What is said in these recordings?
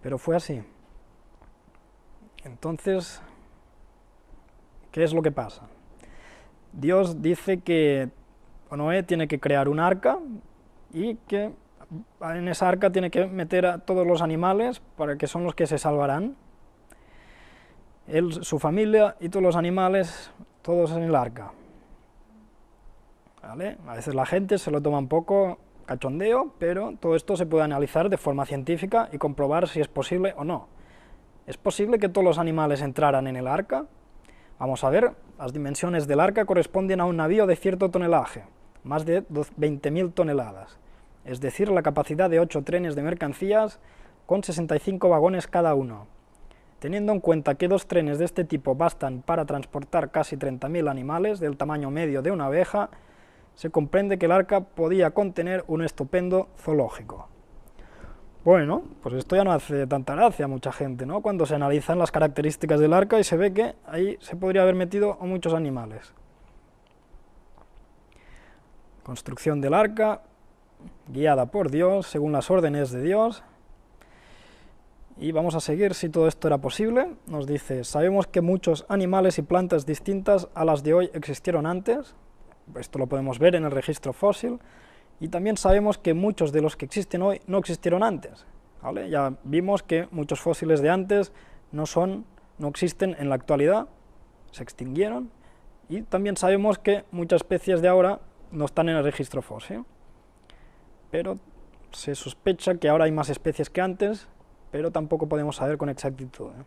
pero fue así. Entonces, ¿qué es lo que pasa? Dios dice que Noé tiene que crear un arca y que en esa arca tiene que meter a todos los animales para que son los que se salvarán. Él, su familia y todos los animales, todos en el arca. ¿Vale? A veces la gente se lo toma un poco cachondeo, pero todo esto se puede analizar de forma científica y comprobar si es posible o no. ¿Es posible que todos los animales entraran en el arca? Vamos a ver, las dimensiones del arca corresponden a un navío de cierto tonelaje, más de 20.000 toneladas, es decir, la capacidad de 8 trenes de mercancías con 65 vagones cada uno. Teniendo en cuenta que 2 trenes de este tipo bastan para transportar casi 30.000 animales del tamaño medio de una oveja, se comprende que el arca podía contener un estupendo zoológico. Bueno, pues esto ya no hace tanta gracia a mucha gente, ¿no? Cuando se analizan las características del arca y se ve que ahí se podría haber metido a muchos animales. Construcción del arca, guiada por Dios, según las órdenes de Dios. Y vamos a seguir si todo esto era posible. Nos dice, sabemos que muchos animales y plantas distintas a las de hoy existieron antes. Esto lo podemos ver en el registro fósil. Y también sabemos que muchos de los que existen hoy no existieron antes, ¿vale? Ya vimos que muchos fósiles de antes no existen en la actualidad, se extinguieron, y también sabemos que muchas especies de ahora no están en el registro fósil. Pero se sospecha que ahora hay más especies que antes, pero tampoco podemos saber con exactitud, ¿eh?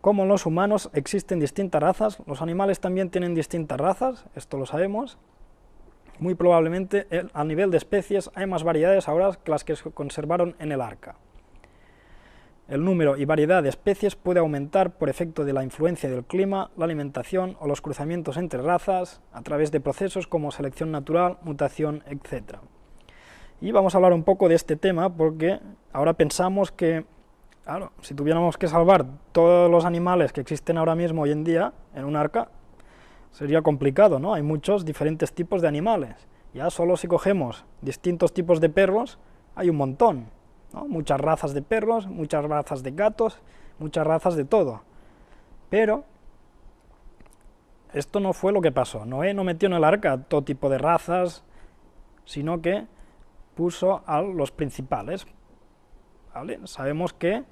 Como en los humanos existen distintas razas, los animales también tienen distintas razas, esto lo sabemos. Muy probablemente a nivel de especies hay más variedades ahora que las que se conservaron en el arca. El número y variedad de especies puede aumentar por efecto de la influencia del clima, la alimentación o los cruzamientos entre razas a través de procesos como selección natural, mutación, etc. Y vamos a hablar un poco de este tema porque ahora pensamos que, claro, si tuviéramos que salvar todos los animales que existen ahora mismo hoy en día en un arca, sería complicado, ¿no? Hay muchos diferentes tipos de animales. Ya solo si cogemos distintos tipos de perros, hay un montón, ¿no? Muchas razas de perros, muchas razas de gatos, muchas razas de todo. Pero esto no fue lo que pasó. Noé no metió en el arca todo tipo de razas, sino que puso a los principales, ¿vale? Sabemos que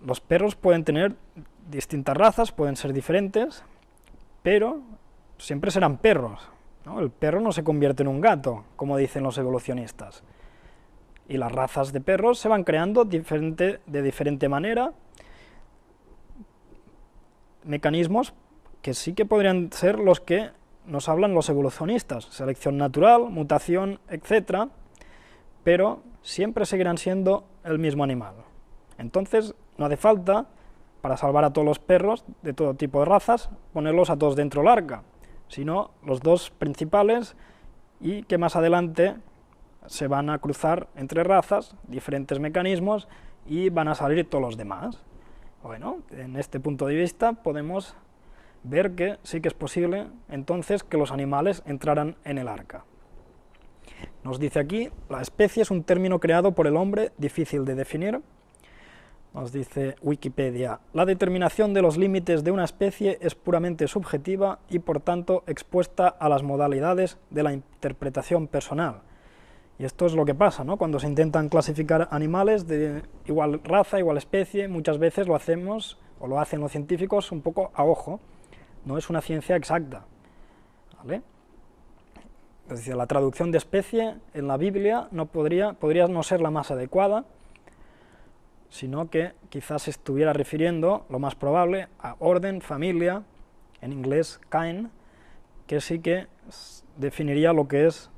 los perros pueden tener distintas razas, pueden ser diferentes, pero siempre serán perros, ¿no? El perro no se convierte en un gato, como dicen los evolucionistas. Y las razas de perros se van creando de diferente manera, mecanismos que sí que podrían ser los que nos hablan los evolucionistas, selección natural, mutación, etc., pero siempre seguirán siendo el mismo animal. Entonces, no hace falta, para salvar a todos los perros de todo tipo de razas, ponerlos a todos dentro del arca, sino los 2 principales y que más adelante se van a cruzar entre razas, diferentes mecanismos, y van a salir todos los demás. Bueno, en este punto de vista podemos ver que sí que es posible entonces que los animales entraran en el arca. Nos dice aquí, la especie es un término creado por el hombre difícil de definir. Nos dice Wikipedia, la determinación de los límites de una especie es puramente subjetiva y por tanto expuesta a las modalidades de la interpretación personal. Y esto es lo que pasa, ¿no? Cuando se intentan clasificar animales de igual raza, igual especie, muchas veces lo hacemos, o lo hacen los científicos, un poco a ojo. No es una ciencia exacta, ¿vale? Es decir, la traducción de especie en la Biblia podría no ser la más adecuada, sino que quizás se estuviera refiriendo, lo más probable, a orden, familia, en inglés kind, que sí que definiría lo que es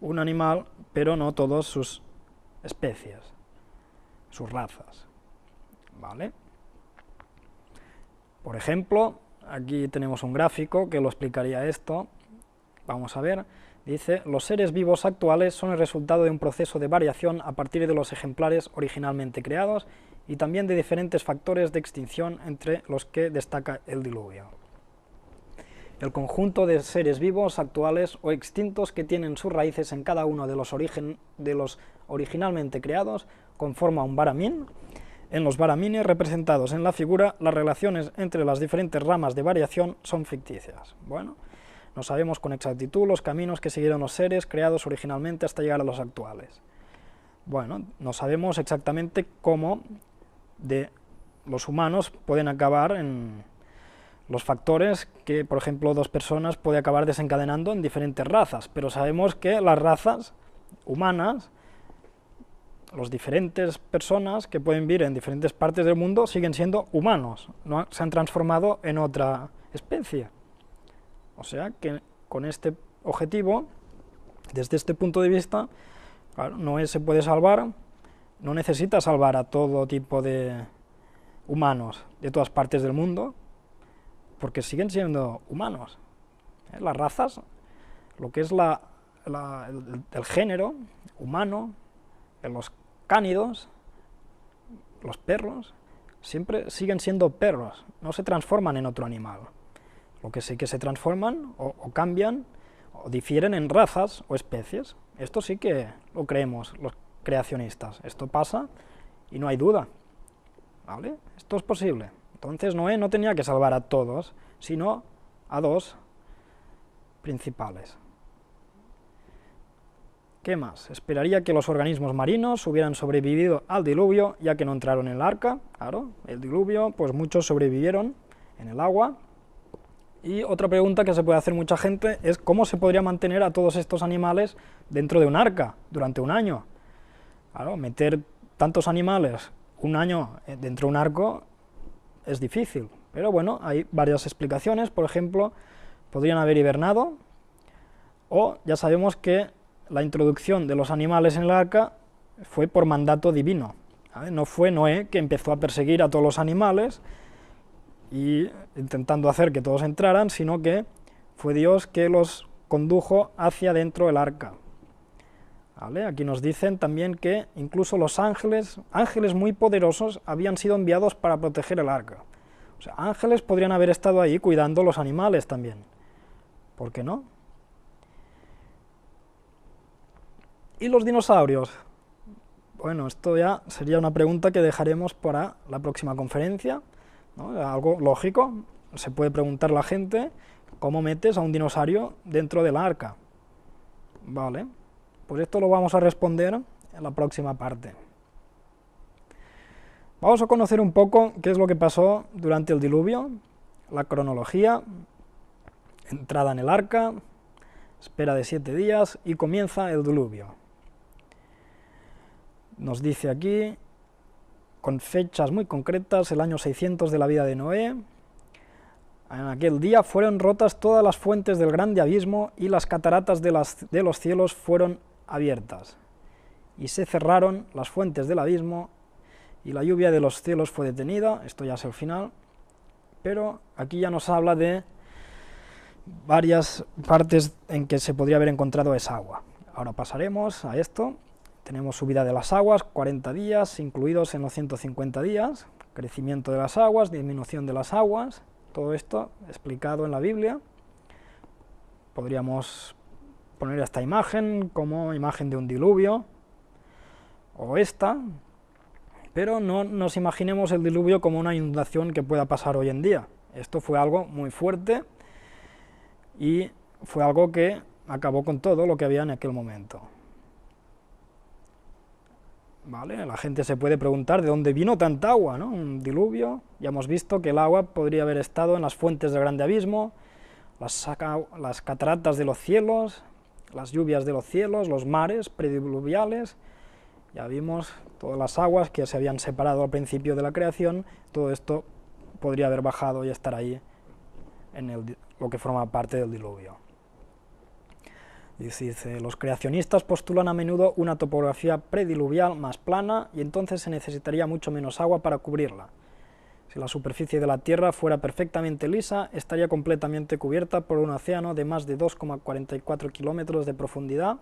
un animal, pero no todas sus especies, sus razas, ¿vale? Por ejemplo, aquí tenemos un gráfico que lo explicaría esto. Vamos a ver, dice, los seres vivos actuales son el resultado de un proceso de variación a partir de los ejemplares originalmente creados y también de diferentes factores de extinción entre los que destaca el diluvio. el conjunto de seres vivos, actuales o extintos que tienen sus raíces en cada uno de los originalmente creados, conforma un baramín. En los baramines representados en la figura, las relaciones entre las diferentes ramas de variación son ficticias. Bueno, no sabemos con exactitud los caminos que siguieron los seres creados originalmente hasta llegar a los actuales. Bueno, no sabemos exactamente cómo de los humanos pueden acabar en los factores que, por ejemplo, dos personas pueden acabar desencadenando en diferentes razas, pero sabemos que las razas humanas, las diferentes personas que pueden vivir en diferentes partes del mundo siguen siendo humanos, no se han transformado en otra especie. O sea que con este objetivo, desde este punto de vista, claro, Noé se puede salvar, no necesita salvar a todo tipo de humanos de todas partes del mundo, porque siguen siendo humanos. Las razas, lo que es el género humano, los cánidos, los perros, siempre siguen siendo perros, no se transforman en otro animal. Lo que sí que se transforman o cambian o difieren en razas o especies. Esto sí que lo creemos los creacionistas. Esto pasa y no hay duda. ¿Vale? Esto es posible. Entonces Noé no tenía que salvar a todos, sino a dos principales. ¿Qué más? Esperaría que los organismos marinos hubieran sobrevivido al diluvio, ya que no entraron en el arca. Claro, el diluvio, pues muchos sobrevivieron en el agua. Y otra pregunta que se puede hacer mucha gente es cómo se podría mantener a todos estos animales dentro de un arca durante un año. Claro, meter tantos animales un año dentro de un arca es difícil, pero bueno, hay varias explicaciones. Por ejemplo, podrían haber hibernado, o ya sabemos que la introducción de los animales en el arca fue por mandato divino, ¿vale? No fue Noé que empezó a perseguir a todos los animales y intentando hacer que todos entraran, sino que fue Dios que los condujo hacia dentro del arca. ¿Vale? Aquí nos dicen también que incluso los ángeles muy poderosos, habían sido enviados para proteger el arca. O sea, ángeles podrían haber estado ahí cuidando los animales también. ¿Por qué no? ¿Y los dinosaurios? Bueno, esto ya sería una pregunta que dejaremos para la próxima conferencia, ¿no? Algo lógico, se puede preguntar la gente, ¿cómo metes a un dinosaurio dentro del arca? Vale. Pues esto lo vamos a responder en la próxima parte. Vamos a conocer un poco qué es lo que pasó durante el diluvio, la cronología, entrada en el arca, espera de 7 días y comienza el diluvio. Nos dice aquí, con fechas muy concretas, el año 600 de la vida de Noé. En aquel día fueron rotas todas las fuentes del grande abismo y las cataratas de los cielos fueron abiertas, y se cerraron las fuentes del abismo, y la lluvia de los cielos fue detenida. Esto ya es el final, pero aquí ya nos habla de varias partes en que se podría haber encontrado esa agua. Ahora pasaremos a esto. Tenemos subida de las aguas, 40 días, incluidos en los 150 días, crecimiento de las aguas, disminución de las aguas, todo esto explicado en la Biblia. Podríamos poner esta imagen como imagen de un diluvio, o esta, pero no nos imaginemos el diluvio como una inundación que pueda pasar hoy en día. Esto fue algo muy fuerte y fue algo que acabó con todo lo que había en aquel momento. ¿Vale? La gente se puede preguntar de dónde vino tanta agua, ¿no? Un diluvio. Ya hemos visto que el agua podría haber estado en las fuentes del grande abismo, las cataratas de los cielos, las lluvias de los cielos, los mares prediluviales. Ya vimos todas las aguas que se habían separado al principio de la creación. Todo esto podría haber bajado y estar ahí en lo que forma parte del diluvio. Dice, los creacionistas postulan a menudo una topografía prediluvial más plana, y entonces se necesitaría mucho menos agua para cubrirla. Si la superficie de la Tierra fuera perfectamente lisa, estaría completamente cubierta por un océano de más de 2,44 kilómetros de profundidad,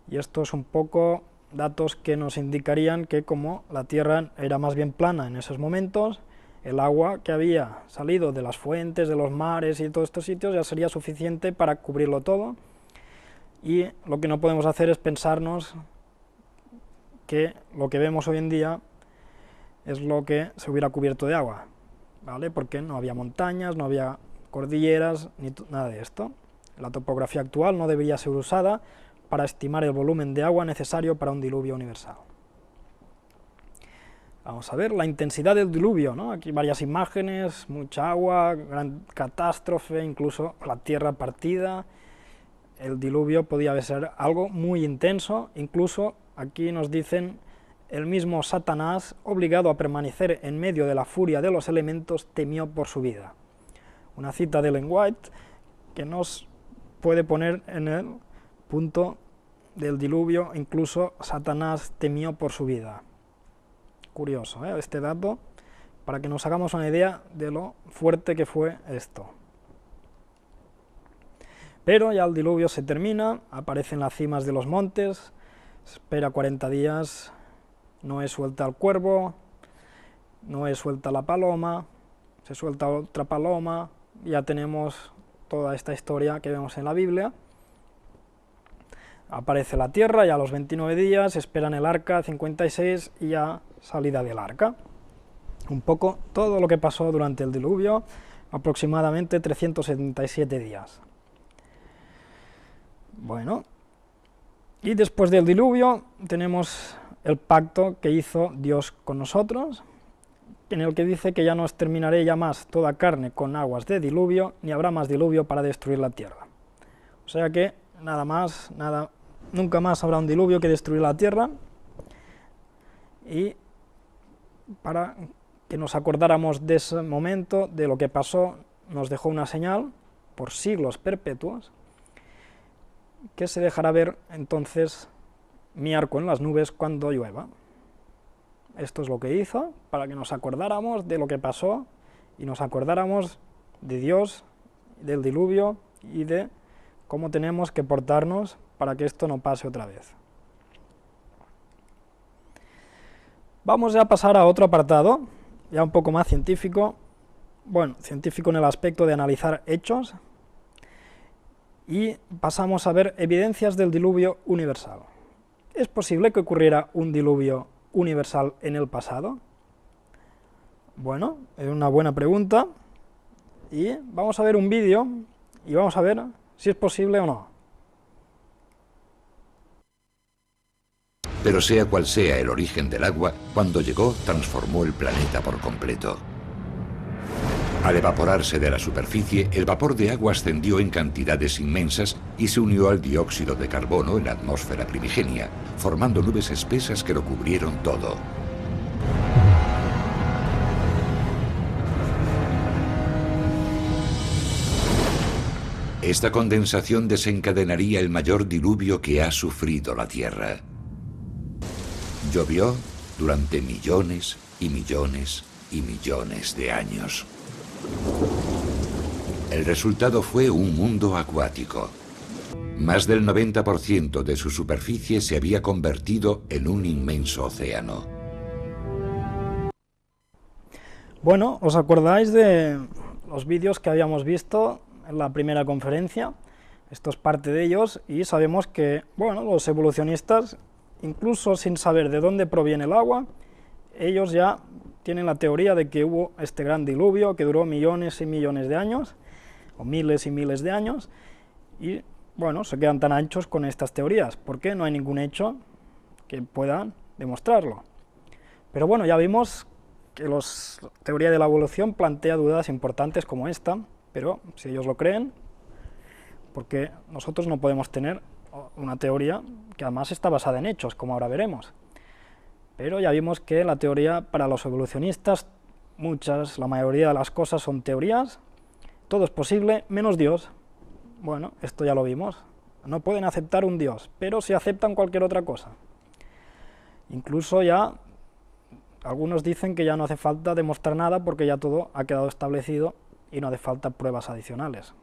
y esto es un poco datos que nos indicarían que como la Tierra era más bien plana en esos momentos, el agua que había salido de las fuentes, de los mares y todos estos sitios ya sería suficiente para cubrirlo todo, y lo que no podemos hacer es pensarnos que lo que vemos hoy en día es lo que se hubiera cubierto de agua, ¿vale? Porque no había montañas, no había cordilleras, ni nada de esto. La topografía actual no debería ser usada para estimar el volumen de agua necesario para un diluvio universal. Vamos a ver la intensidad del diluvio, ¿no? Aquí varias imágenes, mucha agua, gran catástrofe, incluso la tierra partida. El diluvio podía ser algo muy intenso, incluso aquí nos dicen: el mismo Satanás, obligado a permanecer en medio de la furia de los elementos, temió por su vida. Una cita de Ellen White que nos puede poner en el punto del diluvio, incluso Satanás temió por su vida. Curioso, este dato, para que nos hagamos una idea de lo fuerte que fue esto. Pero ya el diluvio se termina, aparecen las cimas de los montes, espera 40 días, Noé suelta al cuervo, Noé suelta la paloma, se suelta otra paloma, ya tenemos toda esta historia que vemos en la Biblia. Aparece la tierra, ya a los 29 días, esperan el arca, 56, y ya salida del arca. Un poco todo lo que pasó durante el diluvio, aproximadamente 377 días. Bueno, y después del diluvio tenemos el pacto que hizo Dios con nosotros, en el que dice que ya no exterminaré ya más toda carne con aguas de diluvio, ni habrá más diluvio para destruir la tierra. O sea que nunca más habrá un diluvio que destruir la tierra, y para que nos acordáramos de ese momento, de lo que pasó, nos dejó una señal por siglos perpetuos, que se dejará ver entonces mi arco en las nubes cuando llueva. Esto es lo que hizo, para que nos acordáramos de lo que pasó, y nos acordáramos de Dios, del diluvio, y de cómo tenemos que portarnos para que esto no pase otra vez. Vamos ya a pasar a otro apartado, ya un poco más científico, bueno, científico en el aspecto de analizar hechos, y pasamos a ver evidencias del diluvio universal. ¿Es posible que ocurriera un diluvio universal en el pasado? Bueno, es una buena pregunta, y vamos a ver un vídeo y vamos a ver si es posible o no. Pero sea cual sea el origen del agua, cuando llegó transformó el planeta por completo. Al evaporarse de la superficie, el vapor de agua ascendió en cantidades inmensas y se unió al dióxido de carbono en la atmósfera primigenia, formando nubes espesas que lo cubrieron todo. Esta condensación desencadenaría el mayor diluvio que ha sufrido la Tierra. Llovió durante millones y millones y millones de años. El resultado fue un mundo acuático. Más del 90% de su superficie se había convertido en un inmenso océano. Bueno, ¿os acordáis de los vídeos que habíamos visto en la primera conferencia? Esto es parte de ellos, y sabemos que, bueno, los evolucionistas, incluso sin saber de dónde proviene el agua, ellos ya tienen la teoría de que hubo este gran diluvio que duró millones y millones de años, o miles y miles de años, y bueno, se quedan tan anchos con estas teorías, porque no hay ningún hecho que pueda demostrarlo. Pero bueno, ya vimos que la teoría de la evolución plantea dudas importantes como esta, pero si ellos lo creen, porque nosotros no podemos tener una teoría que además está basada en hechos, como ahora veremos. Pero ya vimos que la teoría para los evolucionistas, la mayoría de las cosas son teorías, todo es posible, menos Dios. Bueno, esto ya lo vimos, no pueden aceptar un Dios, pero sí aceptan cualquier otra cosa. Incluso ya, algunos dicen que ya no hace falta demostrar nada porque ya todo ha quedado establecido y no hace falta pruebas adicionales.